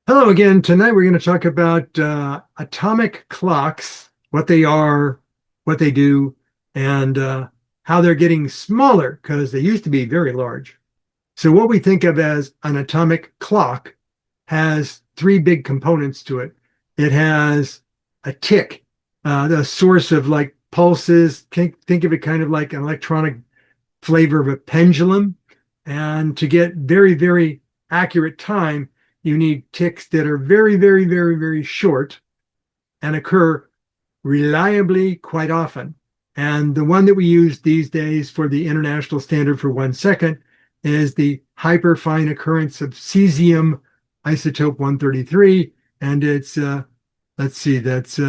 Hello again. Tonight we're going to talk about atomic clocks, what they are, what they do, and how they're getting smaller because they used to be very large. So what we think of as an atomic clock has three big components to it. It has a tick, the source of like pulses. Think of it kind of like an electronic flavor of a pendulum. And to get very, very accurate time, you need ticks that are very, very, very, very short and occur reliably quite often. And the one that we use these days for the international standard for 1 second is the hyperfine occurrence of cesium isotope 133. And it's, let's see, that's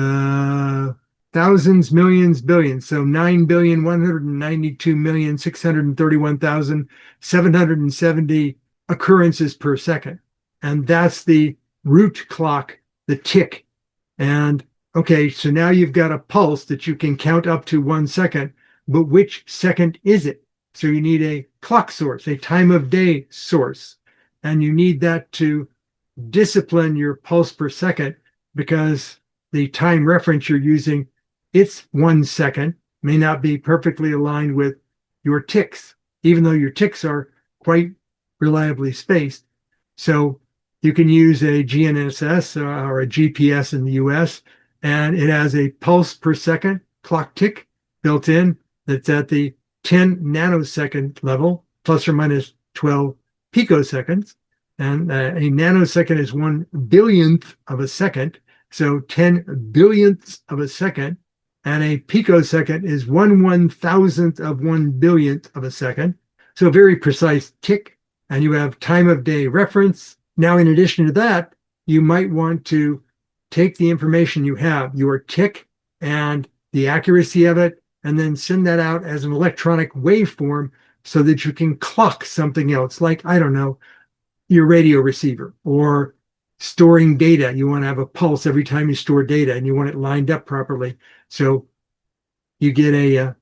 thousands, millions, billions. So 9,192,631,770 occurrences per second. And that's the root clock, the tick. And okay, so now you've got a pulse that you can count up to 1 second, but which second is it? So you need a clock source, a time of day source. And you need that to discipline your pulse per second because the time reference you're using, it's 1 second, may not be perfectly aligned with your ticks, even though your ticks are quite reliably spaced. So you can use a GNSS or a GPS in the US, and it has a pulse per second clock tick built in that's at the 10 nanosecond level, plus or minus 12 picoseconds. And a nanosecond is 1 billionth of a second. So 10 billionths of a second. And a picosecond is 1/1000th of 1 billionth of a second. So a very precise tick. And you have time of day reference. Now, in addition to that, you might want to take the information you have, your tick and the accuracy of it, and then send that out as an electronic waveform so that you can clock something else, like, I don't know, your radio receiver or storing data. You want to have a pulse every time you store data and you want it lined up properly. So you get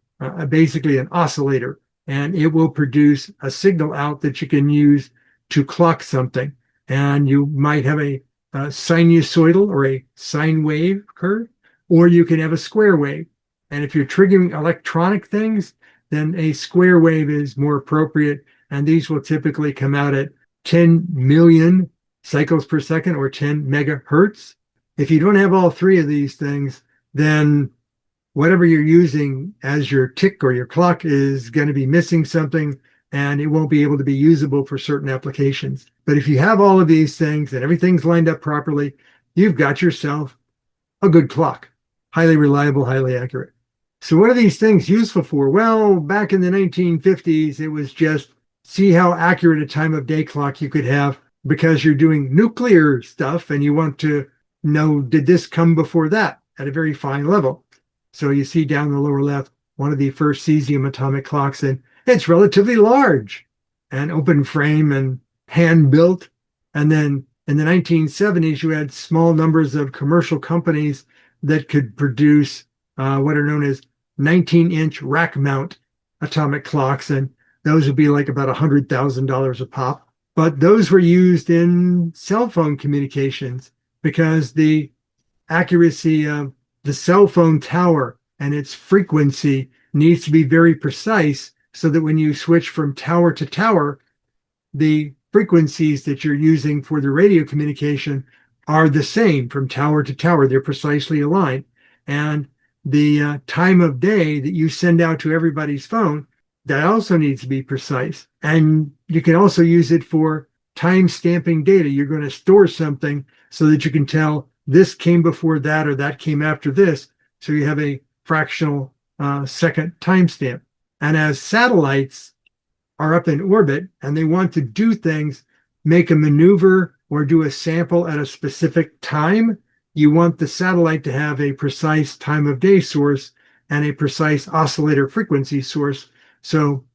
basically an oscillator, and it will produce a signal out that you can use to clock something. And you might have a sinusoidal or a sine wave curve, or you can have a square wave. And if you're triggering electronic things, then a square wave is more appropriate. And these will typically come out at 10 million cycles per second or 10 megahertz. If you don't have all three of these things, then whatever you're using as your tick or your clock is going to be missing something, and it won't be able to be usable for certain applications. But if you have all of these things and everything's lined up properly, you've got yourself a good clock, highly reliable, highly accurate. So what are these things useful for? Well, back in the 1950s, it was just see how accurate a time of day clock you could have because you're doing nuclear stuff and you want to know, did this come before that at a very fine level? So you see down the lower left, one of the first cesium atomic clocks, and it's relatively large and open frame and hand built. And then in the 1970s, you had small numbers of commercial companies that could produce what are known as 19-inch rack mount atomic clocks. And those would be like about $100,000 a pop. But those were used in cell phone communications because the accuracy of the cell phone tower and its frequency needs to be very precise so that when you switch from tower to tower, the frequencies that you're using for the radio communication are the same from tower to tower. They're precisely aligned. And the time of day that you send out to everybody's phone, that also needs to be precise. And you can also use it for time stamping data. You're going to store something so that you can tell this came before that or that came after this. So you have a fractional second timestamp. And as satellites are up in orbit and they want to do things, make a maneuver or do a sample at a specific time, you want the satellite to have a precise time of day source and a precise oscillator frequency source. So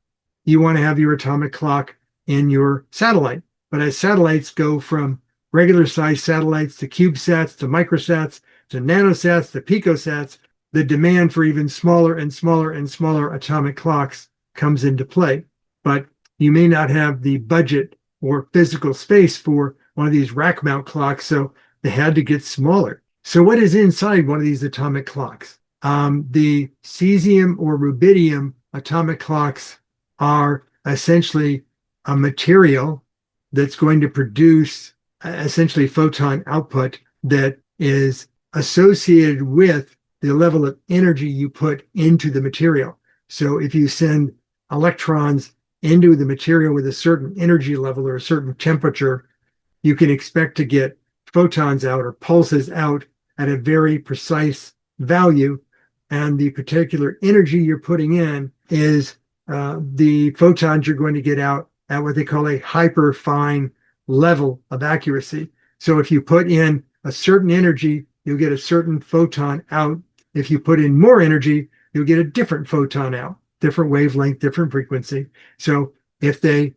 you want to have your atomic clock in your satellite. But as satellites go from regular size satellites to CubeSats to microsats to nanosats to picosats, the demand for even smaller and smaller and smaller atomic clocks comes into play. But you may not have the budget or physical space for one of these rack mount clocks, so they had to get smaller. So what is inside one of these atomic clocks? The cesium or rubidium atomic clocks are essentially a material that's going to produce essentially photon output that is associated with the level of energy you put into the material. So if you send electrons into the material with a certain energy level or a certain temperature, you can expect to get photons out or pulses out at a very precise value. And the particular energy you're putting in is the photons you're going to get out at what they call a hyperfine level of accuracy. So if you put in a certain energy, you'll get a certain photon out. If you put in more energy, you'll get a different photon out, different wavelength, different frequency. So if they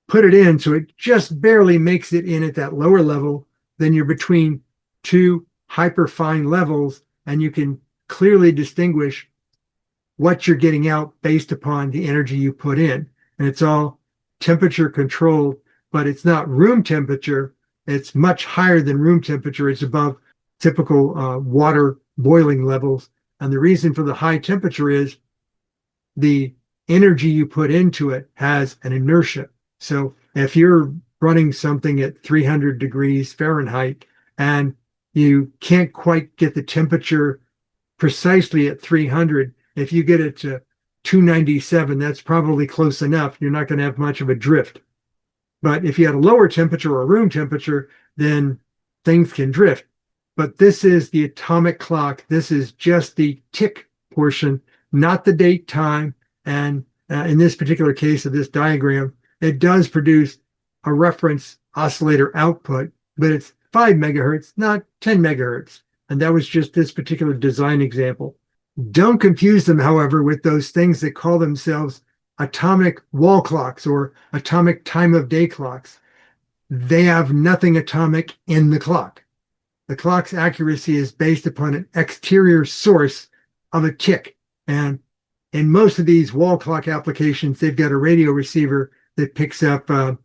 put it in so it just barely makes it in at that lower level, then you're between two hyperfine levels, and you can clearly distinguish what you're getting out based upon the energy you put in. And it's all temperature controlled, but it's not room temperature. It's much higher than room temperature. It's above typical water boiling levels. And the reason for the high temperature is the energy you put into it has an inertia. So if you're running something at 300 degrees Fahrenheit and you can't quite get the temperature precisely at 300, if you get it to 297, that's probably close enough. You're not going to have much of a drift. But if you had a lower temperature or room temperature, then things can drift. But this is the atomic clock. This is just the tick portion, not the date time. And in this particular case of this diagram, it does produce a reference oscillator output, but it's 5 megahertz, not 10 megahertz. And that was just this particular design example. Don't confuse them, however, with those things that call themselves atomic wall clocks or atomic time of day clocks. They have nothing atomic in the clock. The clock's accuracy is based upon an exterior source of a tick. And in most of these wall clock applications, they've got a radio receiver that picks up the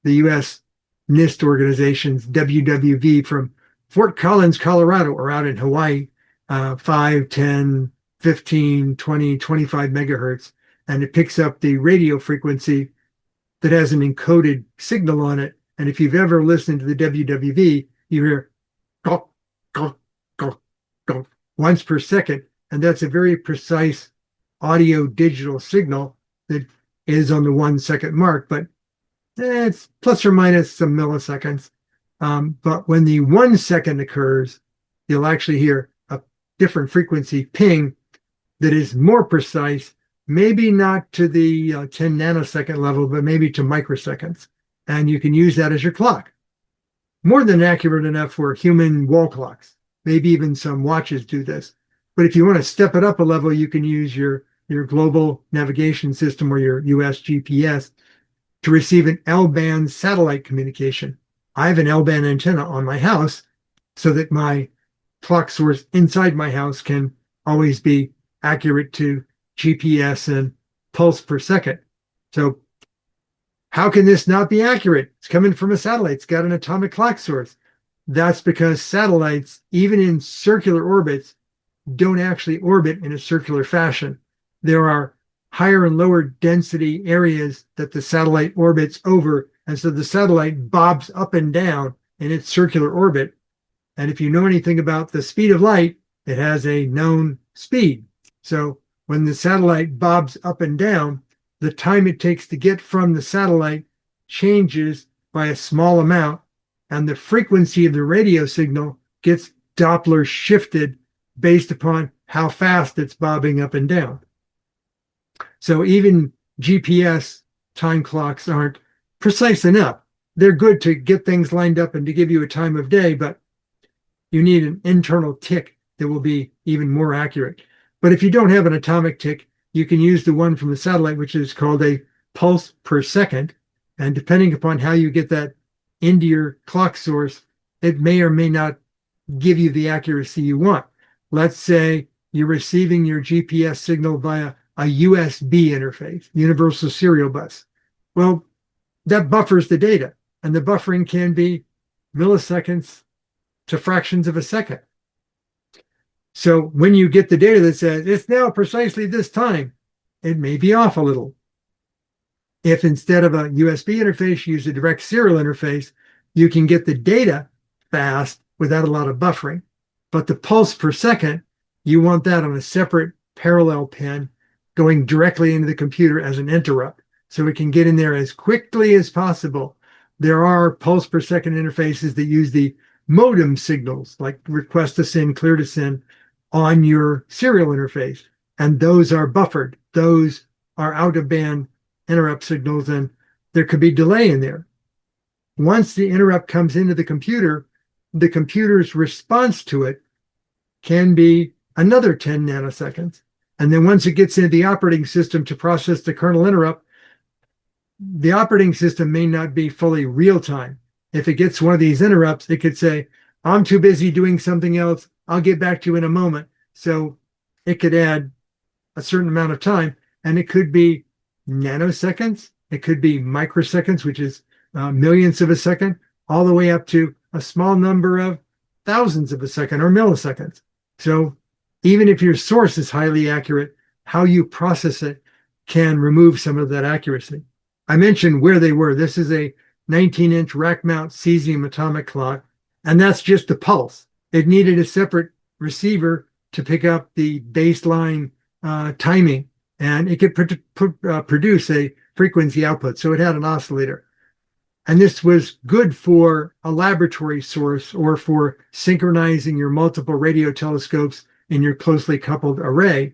US NIST organization's WWV from Fort Collins, Colorado, or out in Hawaii, 5, 10, 15, 20, 25 megahertz. And it picks up the radio frequency that has an encoded signal on it. And if you've ever listened to the WWV, you hear gulp, gulp, gulp, gulp once per second. And that's a very precise audio digital signal that is on the 1 second mark, but it's plus or minus some milliseconds. But when the 1 second occurs, you'll actually hear a different frequency ping that is more precise, maybe not to the 10 nanosecond level, but maybe to microseconds. And you can use that as your clock. More than accurate enough for human wall clocks. Maybe even some watches do this. But if you want to step it up a level, you can use your global navigation system or your US GPS to receive an L-band satellite communication. I have an L-band antenna on my house so that my clock source inside my house can always be accurate to GPS and pulse per second. So how can this not be accurate? It's coming from a satellite. It's got an atomic clock source. That's because satellites, even in circular orbits, don't actually orbit in a circular fashion. There are higher and lower density areas that the satellite orbits over. And so the satellite bobs up and down in its circular orbit. And if you know anything about the speed of light, it has a known speed. So when the satellite bobs up and down, the time it takes to get from the satellite changes by a small amount, and the frequency of the radio signal gets Doppler shifted based upon how fast it's bobbing up and down. So even GPS time clocks aren't precise enough. They're good to get things lined up and to give you a time of day, but you need an internal tick that will be even more accurate. But if you don't have an atomic tick, you can use the one from the satellite, which is called a pulse per second. And depending upon how you get that into your clock source, it may or may not give you the accuracy you want. Let's say you're receiving your GPS signal via a USB interface, universal serial bus. Well, that buffers the data. and the buffering can be milliseconds to fractions of a second. So when you get the data that says it's now precisely this time, it may be off a little. If instead of a USB interface, you use a direct serial interface, you can get the data fast without a lot of buffering. But the pulse per second, you want that on a separate parallel pin going directly into the computer as an interrupt. So it can get in there as quickly as possible. There are pulse per second interfaces that use the modem signals, like request to send, clear to send, on your serial interface. And those are buffered. Those are out of band interrupt signals, and there could be delay in there. Once the interrupt comes into the computer's response to it can be another 10 nanoseconds. And then once it gets into the operating system to process the kernel interrupt, the operating system may not be fully real time. If it gets one of these interrupts, it could say, I'm too busy doing something else. I'll get back to you in a moment. So it could add a certain amount of time, and it could be nanoseconds. It could be microseconds, which is millionths of a second, all the way up to a small number of thousandths of a second or milliseconds. So even if your source is highly accurate, how you process it can remove some of that accuracy. I mentioned where they were. This is a 19-inch rack mount cesium atomic clock, and that's just the pulse. It needed a separate receiver to pick up the baseline timing, and it could produce a frequency output. So it had an oscillator. And this was good for a laboratory source or for synchronizing your multiple radio telescopes in your closely coupled array.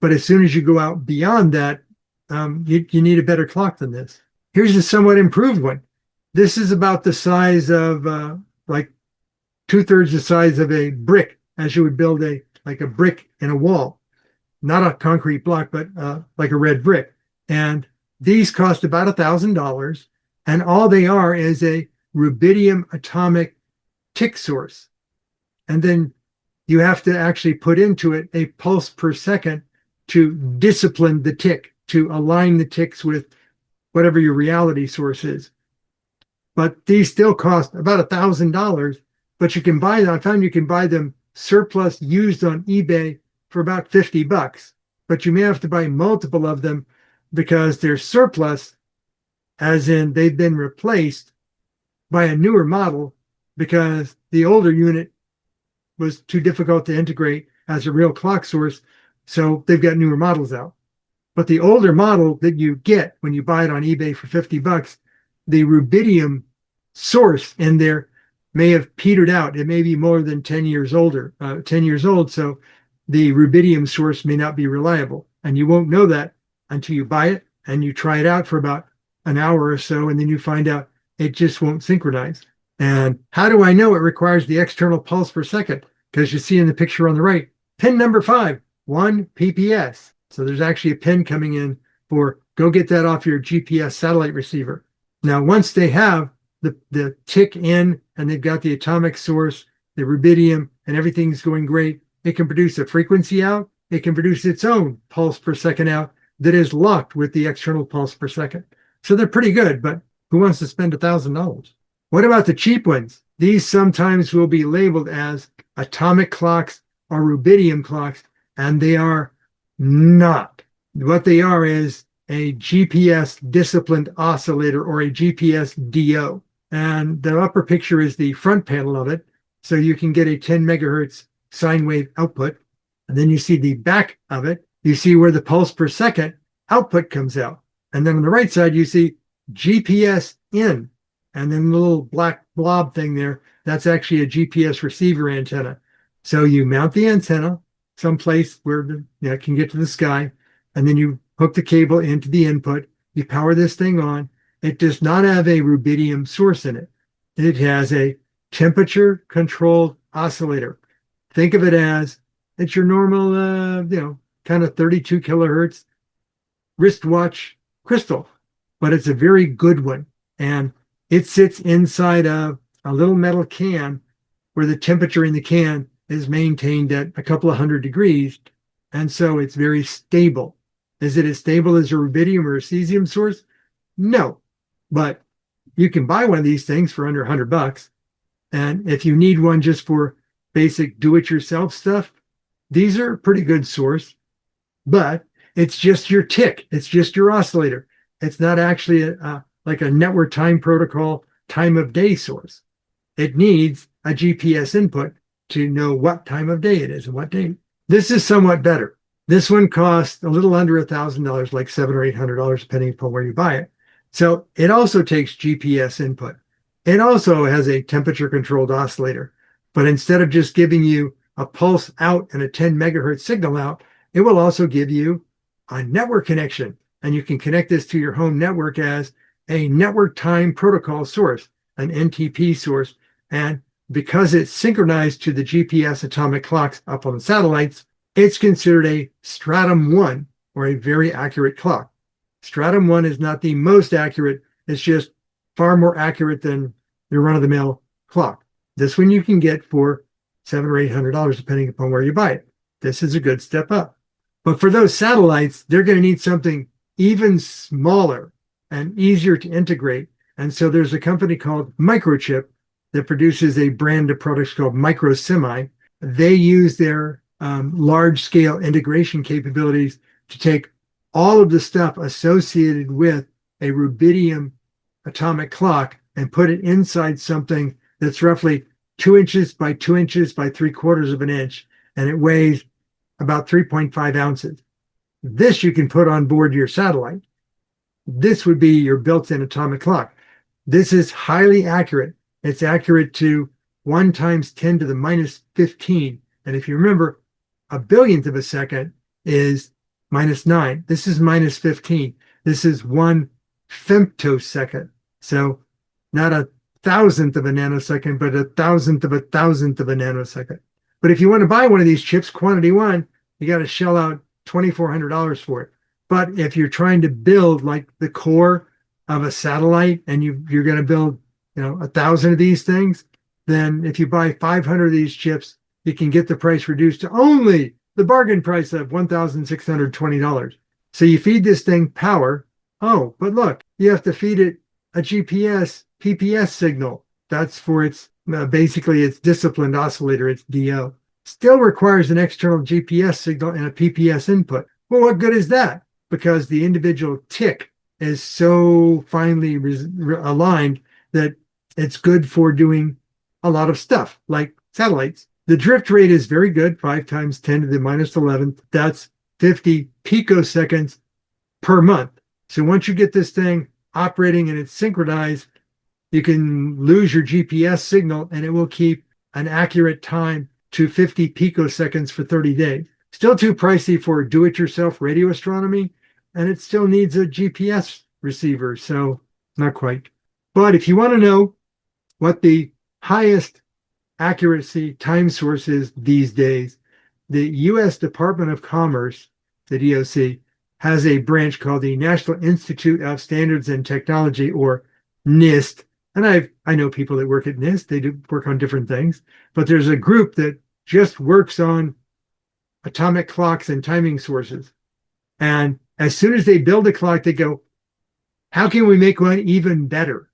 But as soon as you go out beyond that, you need a better clock than this. Here's a somewhat improved one. This is about the size of like 2/3 the size of a brick, as you would build a brick in a wall, not a concrete block, but like a red brick. And these cost about $1,000, and all they are is a rubidium atomic tick source. And then you have to actually put into it a pulse per second to discipline the tick, to align the ticks with whatever your reality source is. But these still cost about $1,000, but you can buy them. I found you can buy them surplus used on eBay for about $50, but you may have to buy multiple of them because they're surplus, as in they've been replaced by a newer model because the older unit was too difficult to integrate as a real clock source. So they've got newer models out. But the older model that you get when you buy it on eBay for $50, the rubidium source in there may have petered out. It may be more than 10 years older, 10 years old. So the rubidium source may not be reliable. And you won't know that until you buy it and you try it out for about an hour or so. And then you find out it just won't synchronize. And how do I know it requires the external pulse per second? Because you see in the picture on the right, pin number 5, 1 PPS. So there's actually a pin coming in for go get that off your GPS satellite receiver. Now, once they have the tick in and they've got the atomic source, the rubidium, and everything's going great, it can produce a frequency out. It can produce its own pulse per second out that is locked with the external pulse per second. So they're pretty good, but who wants to spend $1,000? What about the cheap ones? These sometimes will be labeled as atomic clocks or rubidium clocks, and they are not. What they are is a GPS disciplined oscillator or a GPSDO. And the upper picture is the front panel of it. So you can get a 10 megahertz sine wave output. And then you see the back of it. You see where the pulse per second output comes out. And then on the right side, you see GPS in. And then the little black blob thing there, that's actually a GPS receiver antenna. So you mount the antenna someplace where it can get to the sky, and then you hook the cable into the input. You power this thing on. It does not have a rubidium source in it. It has a temperature-controlled oscillator. Think of it as it's your normal, kind of 32 kilohertz wristwatch crystal, but it's a very good one. And it sits inside of a little metal can where the temperature in the can is maintained at a couple of 100 degrees. And so it's very stable. Is it as stable as a rubidium or a cesium source? No, but you can buy one of these things for under $100. And if you need one just for basic do-it-yourself stuff, these are a pretty good source, but it's just your tick. It's just your oscillator. It's not actually like a network time protocol time of day source. It needs a GPS input to know what time of day it is and what day. This is somewhat better. This one costs a little under $1,000, like $700 or $800, depending upon where you buy it. So it also takes GPS input. It also has a temperature controlled oscillator, but instead of just giving you a pulse out and a 10 megahertz signal out, it will also give you a network connection. And you can connect this to your home network as a network time protocol source, an NTP source. And because it's synchronized to the GPS atomic clocks up on the satellites, it's considered a Stratum 1, or a very accurate clock. Stratum 1 is not the most accurate. It's just far more accurate than your run-of-the-mill clock. This one you can get for $700 or $800, depending upon where you buy it. This is a good step up. But for those satellites, they're going to need something even smaller and easier to integrate. And so there's a company called MicroChip that produces a brand of products called MicroSemi. They use their large-scale integration capabilities to take all of the stuff associated with a rubidium atomic clock and put it inside something that's roughly 2 inches by 2 inches by 3/4 of an inch, and it weighs about 3.5 ounces. This you can put on board your satellite. This would be your built-in atomic clock. This is highly accurate. It's accurate to 1 times 10 to the minus 15. And if you remember, a billionth of a second is -9. This is minus 15. This is 1 femtosecond. So not a thousandth of a nanosecond, but a thousandth of a thousandth of a nanosecond. But if you want to buy one of these chips, quantity one, you got to shell out $2,400 for it. But if you're trying to build like the core of a satellite and you're going to build, 1,000 of these things, then if you buy 500 of these chips, you can get the price reduced to only the bargain price of $1,620. So you feed this thing power. Oh, but look, you have to feed it a GPS, PPS signal. That's for its, basically its disciplined oscillator, its DO. Still requires an external GPS signal and a PPS input. Well, what good is that? Because the individual tick is so finely aligned that it's good for doing a lot of stuff, like satellites. The drift rate is very good, 5 times 10 to the minus 11th. That's 50 picoseconds per month. So once you get this thing operating and it's synchronized, you can lose your GPS signal and it will keep an accurate time to 50 picoseconds for 30 days. Still too pricey for do-it-yourself radio astronomy, and it still needs a GPS receiver, so not quite. But if you want to know what the highest accuracy time source is these days, the U.S. Department of Commerce, the DOC, has a branch called the National Institute of Standards and Technology, or NIST. And I know people that work at NIST. They do work on different things. But there's a group that just works on atomic clocks and timing sources. And as soon as they build a clock, they go, how can we make one even better?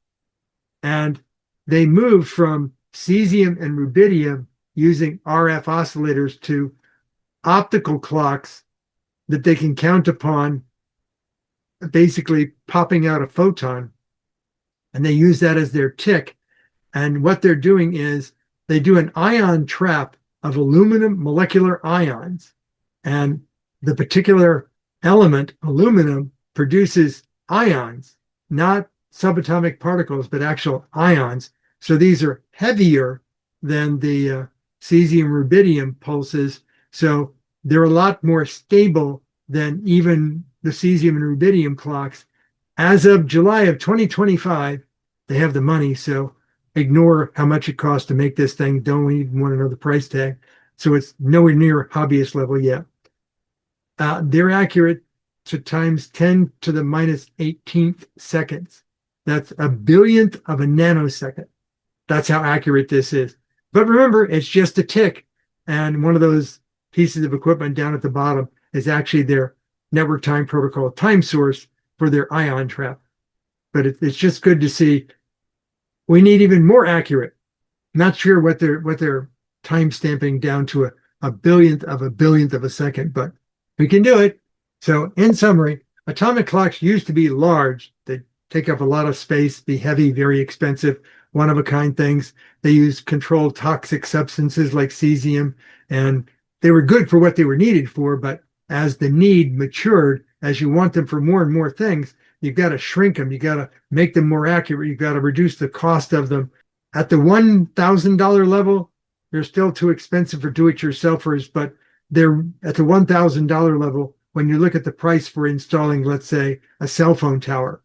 And they moved from cesium and rubidium using RF oscillators to optical clocks that they can count upon basically popping out a photon. And they use that as their tick. And what they're doing is they do an ion trap of aluminum molecular ions. And the particular element, aluminum, produces ions, not subatomic particles, but actual ions. So these are heavier than the cesium rubidium pulses. So they're a lot more stable than even the cesium and rubidium clocks. As of July of 2025, they have the money, so ignore how much it costs to make this thing. Don't even want to know the price tag. So it's nowhere near hobbyist level yet. They're accurate to times 10 to the minus 18th seconds. That's a billionth of a nanosecond. That's how accurate this is. But remember, it's just a tick. And one of those pieces of equipment down at the bottom is actually their network time protocol time source for their ion trap. But it's just good to see we need even more accurate. Not sure what they're time stamping down to a billionth of a second, but we can do it. So in summary, atomic clocks used to be large. They take up a lot of space, be heavy, very expensive, one of a kind things. They use controlled toxic substances like cesium, and they were good for what they were needed for. But as the need matured, as you want them for more and more things, you've got to shrink them. You got to make them more accurate. You've got to reduce the cost of them. At the $1,000 level, they're still too expensive for do-it-yourselfers, but they're at the $1,000 level. When you look at the price for installing, let's say, a cell phone tower,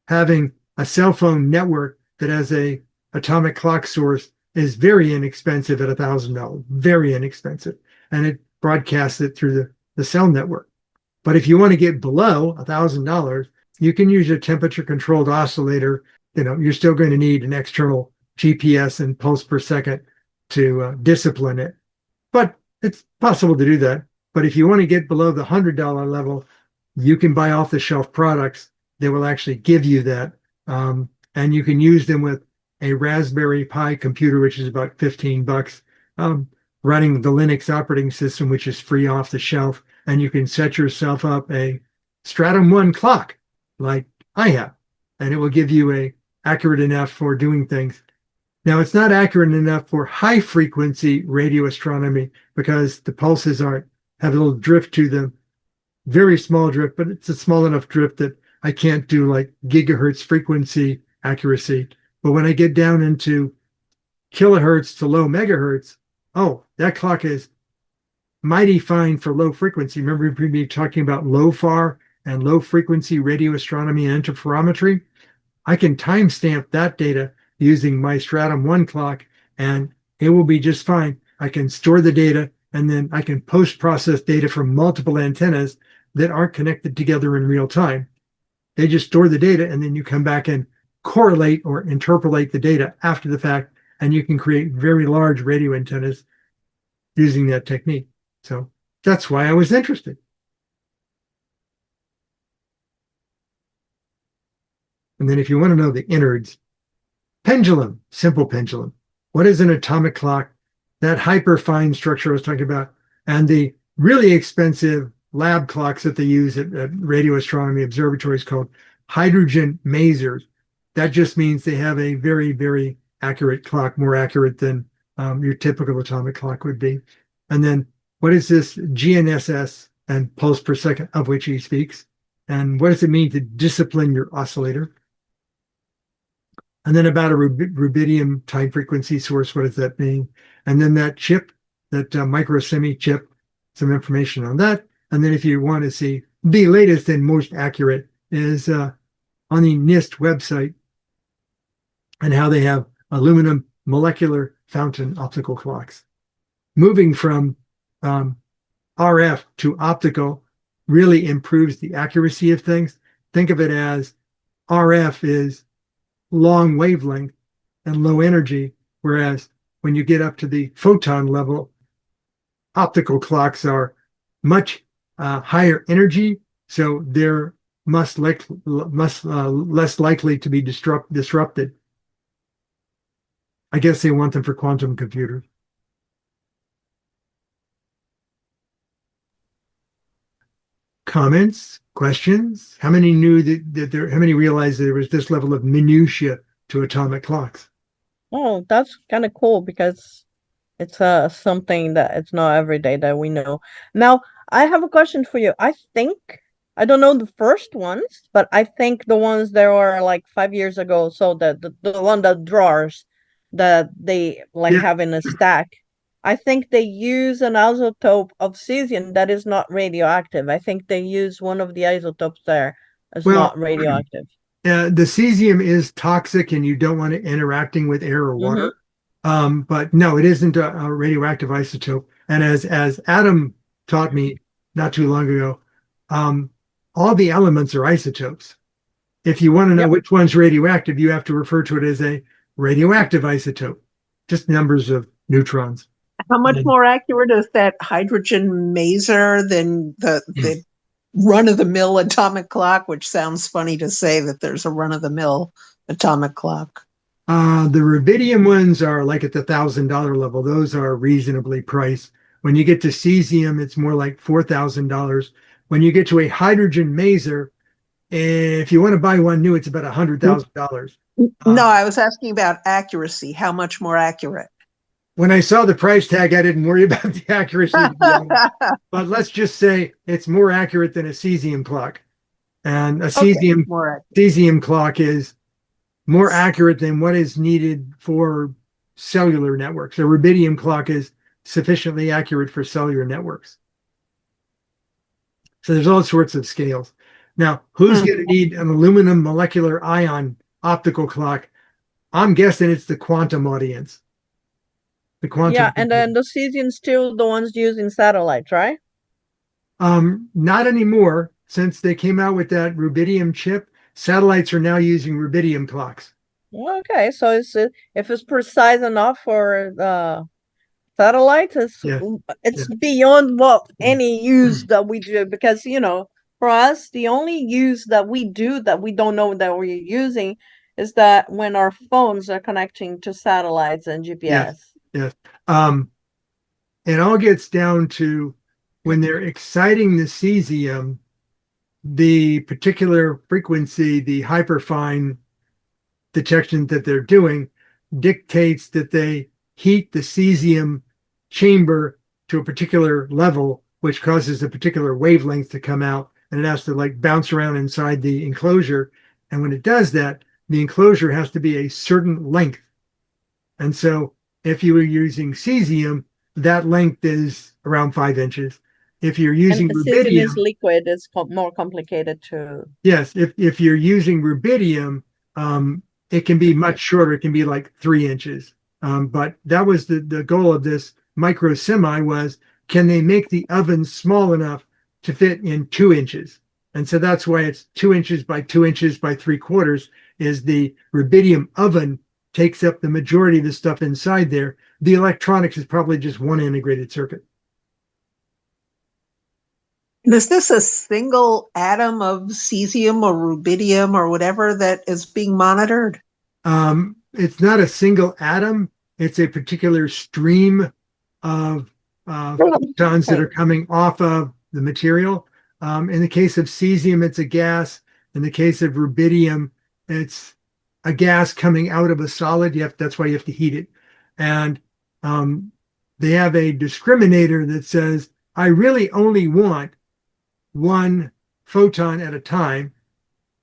having a cell phone network that has a atomic clock source is very inexpensive at $1,000, very inexpensive, and it broadcasts it through the cell network. But if you want to get below $1,000, you can use a temperature-controlled oscillator. You're still going to need an external GPS and pulse per second to discipline it. But it's possible to do that. But if you want to get below the $100 level, you can buy off-the-shelf products that will actually give you that. And you can use them with a Raspberry Pi computer, which is about $15, running the Linux operating system, which is free off the shelf. And you can set yourself up a Stratum 1 clock like I have, and it will give you a accurate enough for doing things. Now, it's not accurate enough for high frequency radio astronomy because the pulses have a little drift to them, very small drift, but it's a small enough drift that I can't do like gigahertz frequency accuracy. But when I get down into kilohertz to low megahertz, oh, that clock is mighty fine for low frequency. Remember me talking about LOFAR and low frequency radio astronomy and interferometry? I can timestamp that data using my Stratum 1 clock, and it will be just fine. I can store the data, and then I can post-process data from multiple antennas that aren't connected together in real time. They just store the data, and then you come back and correlate or interpolate the data after the fact, and you can create very large radio antennas using that technique. So that's why I was interested. And then if you want to know the innards, pendulum, simple pendulum. What is an atomic clock? That hyperfine structure I was talking about, and the really expensive lab clocks that they use at radio astronomy observatories called hydrogen masers. That just means they have a very, very accurate clock, more accurate than your typical atomic clock would be. And then what is this GNSS and pulse per second, of which he speaks? And what does it mean to discipline your oscillator? And then about a rubidium time frequency source, what does that mean? And then that chip, that MicroSemi chip, some information on that. And then if you want to see the latest and most accurate is on the NIST website and how they have aluminum molecular fountain optical clocks. Moving from RF to optical really improves the accuracy of things. Think of it as RF is long wavelength and low energy, whereas when you get up to the photon level, optical clocks are much higher energy, so they're less likely to be disrupted. I guess they want them for quantum computers. Comments, questions? How many knew that how many realized there was this level of minutia to atomic clocks? Oh, that's kind of cool because it's something that it's not every day that we know. Now, I have a question for you. I don't know the first ones, but I think the ones that were like 5 years ago, so the one that drawers that they like Yeah. have in a stack. I think they use an isotope of cesium that is not radioactive. I think they use one of the isotopes there as Well, not radioactive. the cesium is toxic and you don't want it interacting with air or Mm-hmm. water. But no, it isn't a radioactive isotope. And as Adam taught me not too long ago, all the elements are isotopes. If you want to know Yep. which one's radioactive, you have to refer to it as a radioactive isotope, just numbers of neutrons. How much more accurate is that hydrogen maser than the run-of-the-mill atomic clock, which sounds funny to say that there's a run-of-the-mill atomic clock? The rubidium ones are like at the $1,000 level. Those are reasonably priced. When you get to cesium, it's more like $4,000. When you get to a hydrogen maser, if you want to buy one new, it's about $100,000. No, I was asking about accuracy. How much more accurate? When I saw the price tag, I didn't worry about the accuracy, to be honest. But let's just say it's more accurate than a cesium clock. And a Okay, cesium more accurate. cesium clock is more accurate than what is needed for cellular networks. A rubidium clock is sufficiently accurate for cellular networks. So there's all sorts of scales. Now, who's going to need an aluminum molecular ion optical clock? I'm guessing it's the quantum audience. The quantum. Yeah, and then the cesium's still the ones using satellites, right? Not anymore. Since they came out with that rubidium chip, satellites are now using rubidium clocks. Okay, so if it's precise enough for the satellites, Yeah, it's yeah. beyond what Yeah. any use that we do, because for us the only use that we do that we don't know that we're using is that when our phones are connecting to satellites and Yes, GPS. yes. It all gets down to when they're exciting the cesium, the particular frequency, the hyperfine detection that they're doing dictates that they heat the cesium chamber to a particular level, which causes a particular wavelength to come out, and it has to like bounce around inside the enclosure. And when it does that, the enclosure has to be a certain length. And so if you were using cesium, that length is around 5 inches. If you're And using the cesium is rubidium, liquid, it's more complicated to. yes, if you're using rubidium, it can be much shorter. It can be like 3 inches. But that was the goal of this MicroSemi was, can they make the oven small enough to fit in 2 inches? And so that's why it's 2 inches by 2 inches by 3/4 is the rubidium oven takes up the majority of the stuff inside there. The electronics is probably just one integrated circuit. Is this a single atom of cesium or rubidium or whatever that is being monitored? It's not a single atom. It's a particular stream of photons that are coming off of the material. In the case of cesium, it's a gas. In the case of rubidium, it's a gas coming out of a solid. That's why you have to heat it. And they have a discriminator that says, I really only want one photon at a time,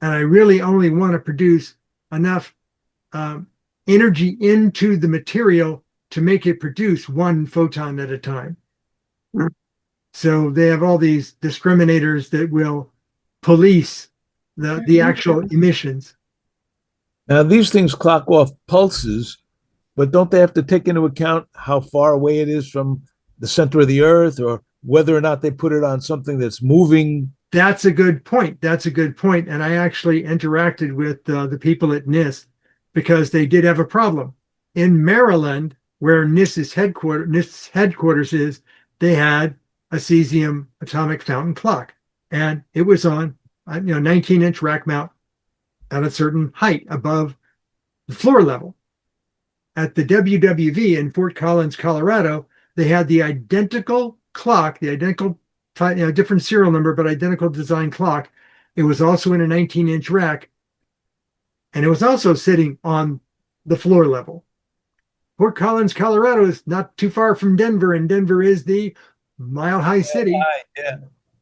and I really only want to produce enough energy into the material to make it produce one photon at a time. So they have all these discriminators that will police the actual emissions. Now, these things clock off pulses, but don't they have to take into account how far away it is from the center of the earth, or whether or not they put it on something that's moving? That's a good point. That's a good point. And I actually interacted with the people at NIST because they did have a problem. In Maryland, where NIST's headquarters is, they had a cesium atomic fountain clock, and it was on 19-inch rack mount at a certain height above the floor level. At the WWV in Fort Collins, Colorado, they had the identical clock, the identical different serial number, but identical design clock. It was also in a 19-inch rack, and it was also sitting on the floor level. Fort Collins, Colorado is not too far from Denver, and Denver is the Mile High City. Yeah.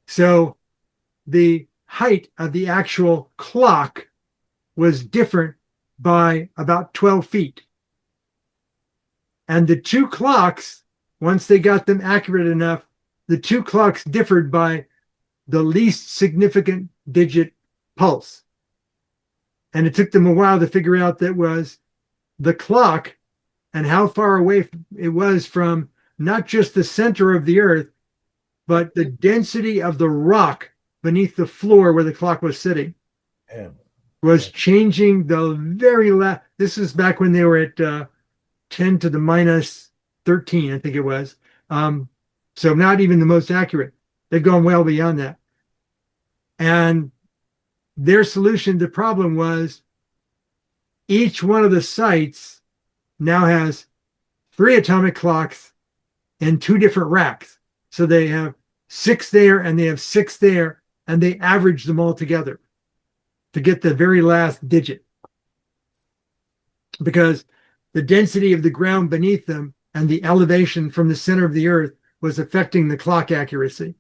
So the height of the actual clock was different by about 12 feet. And the two clocks, once they got them accurate enough, the two clocks differed by the least significant digit pulse. And it took them a while to figure out that was the clock and how far away it was from not just the center of the earth, but the density of the rock beneath the floor where the clock was sitting. Yeah. Was changing the very last. This is back when they were at 10 to the minus 13, I think it was. So not even the most accurate. They've gone well beyond that. And their solution to the problem was each one of the sites now has 3 atomic clocks in 2 different racks. So they have 6 there and they have 6 there, and they average them all together to get the very last digit. Because the density of the ground beneath them and the elevation from the center of the earth was affecting the clock accuracy.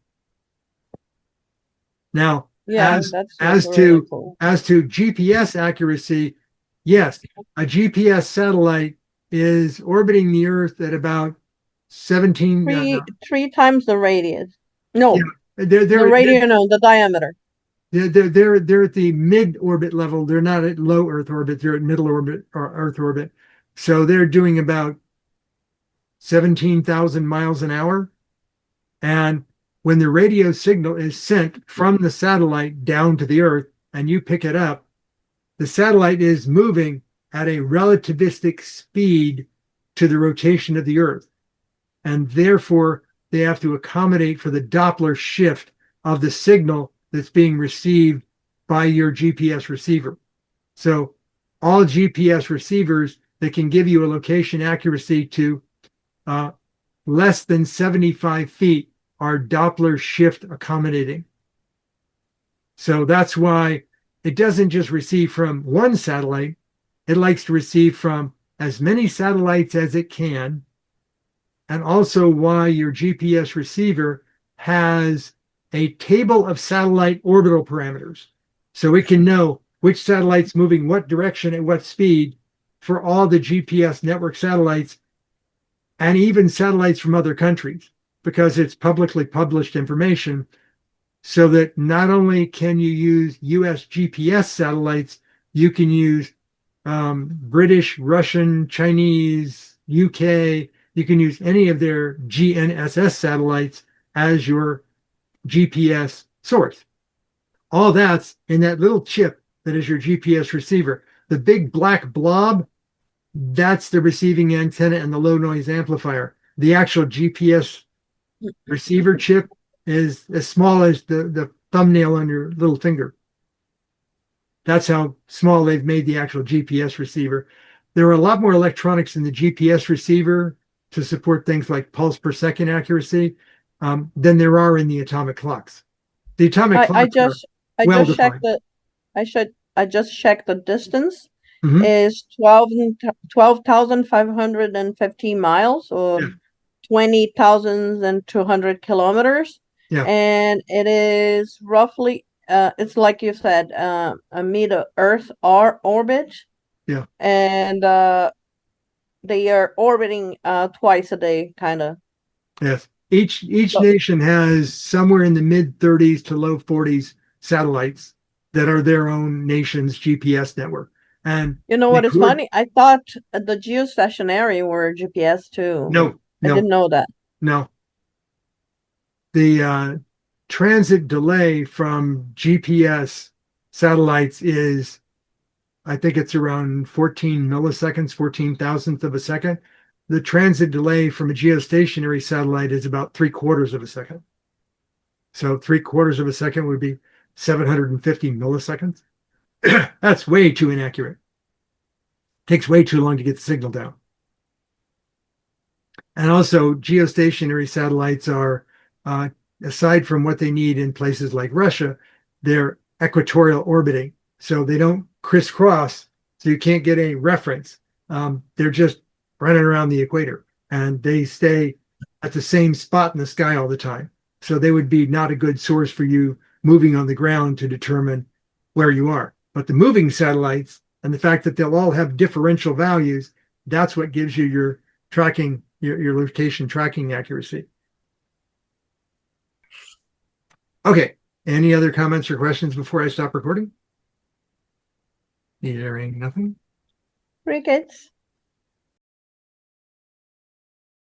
Now, Yeah, as that's as really to cool. as to GPS accuracy, yes, a GPS satellite is orbiting the Earth at about 17. Three times the radius. No, Yeah, they're the they're radius, no, the diameter. they're at the mid orbit level. They're not at low Earth orbit. They're at middle orbit or Earth orbit. So they're doing about 17,000 miles an hour. And when the radio signal is sent from the satellite down to the Earth and you pick it up, the satellite is moving at a relativistic speed to the rotation of the Earth. And therefore, they have to accommodate for the Doppler shift of the signal that's being received by your GPS receiver. So all GPS receivers that can give you a location accuracy to less than 75 feet are Doppler shift accommodating. So that's why it doesn't just receive from one satellite. It likes to receive from as many satellites as it can. And also why your GPS receiver has a table of satellite orbital parameters. So it can know which satellite's moving what direction at what speed for all the GPS network satellites and even satellites from other countries, because it's publicly published information, so that not only can you use US GPS satellites, you can use British, Russian, Chinese, UK, you can use any of their GNSS satellites as your GPS source. All that's in that little chip that is your GPS receiver. The big black blob, that's the receiving antenna and the low noise amplifier. The actual GPS receiver chip is as small as the thumbnail on your little finger. That's how small they've made the actual GPS receiver. There are a lot more electronics in the GPS receiver to support things like pulse per second accuracy than there are in the atomic clocks. The atomic I clocks just are I well just checked defined. I just checked the distance Mhm. is 12,515 miles, or Yeah. 20,200 kilometers. Yeah. And it is roughly it's like you said, a meter Earth orbit. Yeah. And they are orbiting twice a day, kind of. Yes. Each So, nation has somewhere in the mid 30s to low 40s satellites that are their own nation's GPS network. And you know they what is funny? I thought the geostationary were GPS too. no, I didn't know that. no. The transit delay from GPS satellites is, I think it's around 14 milliseconds, 14 thousandths of a second. The transit delay from a geostationary satellite is about 3/4 of a second. So 3/4 of a second would be 750 milliseconds. That's way too inaccurate. Takes way too long to get the signal down. And also, geostationary satellites are, aside from what they need in places like Russia, they're equatorial orbiting. So they don't crisscross, so you can't get any reference. They're just running around the equator and they stay at the same spot in the sky all the time. So they would be not a good source for you moving on the ground to determine where you are. But the moving satellites and the fact that they'll all have differential values, that's what gives you your tracking, your location tracking accuracy. Okay. Any other comments or questions before I stop recording? Hearing nothing. Crickets.